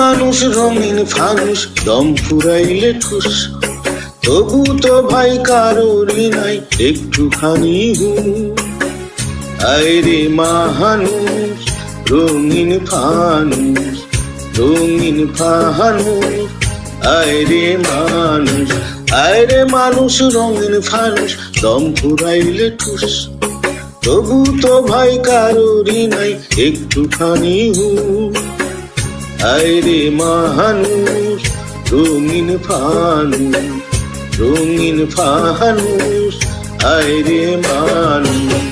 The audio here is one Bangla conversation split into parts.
মানুষ রঙিন ফানুষ, দম ফুরাইলে ঠুস, তবু তো ভাই কারোরই নাই একটুখানি হুঁশ। আইরে মানুষ রঙিন ফানুষ, রঙিন ফানুষ, আইরে মানুষ, আইরে মানুষ রঙিন ফানুষ, দম ফুরাইলে ঠুস, তবু তো ভাই কারোরই নাই একটুখানি হুঁশ। আইরে মানুষ রঙিন ফানুষ, রঙিন ফানুষ, আইরে মানুষ।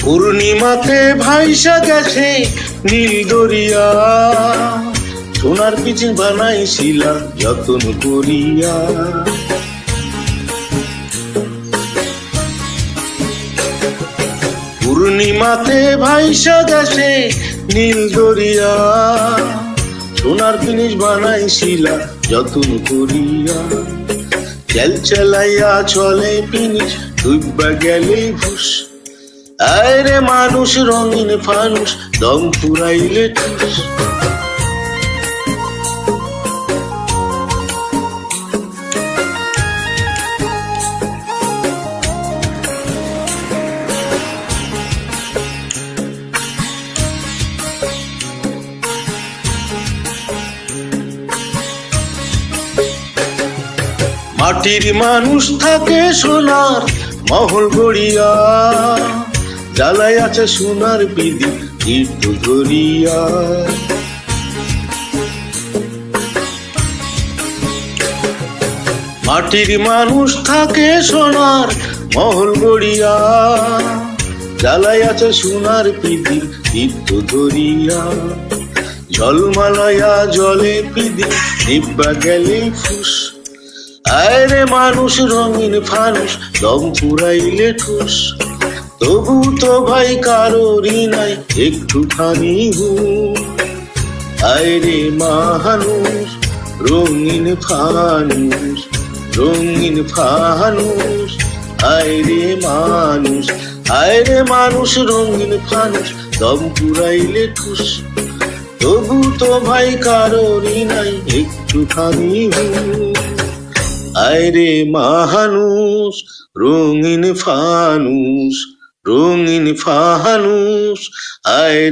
পূর্ণিমাতে ভাইসা গেছে নীল দরিয়া, সোনার পিচিং বানাইছিলা যতন করিয়া। পূর্ণিমাতে ভাইসা গেছে নীল দরিয়া, সোনার পিনিস বানাইছিলা যতন করিয়া। চেল চেলাইয়া চলে পিনিস, ডুববা গেলে ভুস। আইরে মানুষ রঙিন ফানুষ, দম ফুরাইলে ঠুস। মাটির মানুষ থাকে সোনার মহল গড়িয়া, জ্বালাই আছে সোনার বিধি তীর্থ ধরিয়া। মাটির মানুষ থাকে সোনার মহল গড়িয়া, জ্বালাই আছে সোনার বিধি তীর্থ ধরিয়া। ঝলমালয়া জলে পিদি নিব্বা গেলে ফুস। আইরে মানুষ রঙিন ফানুষ, দম ফুরাইলে ঠুস, তবু তো ভাই কারোরই নাই একটুখানি হুঁশ। আইরে মানুষ রঙিন ফানুষ, রঙিন ফানুষ, আইরে মানুষ, আইরে মানুষ রঙিন ফানুষ, দম ফুরাইলে ঠুস, তবু তো ভাই কারোরই নাই একটুখানি হুঁশ। আইরে মানুষ রঙিন ফানুষ, রঙিন ফানুষ, আইরে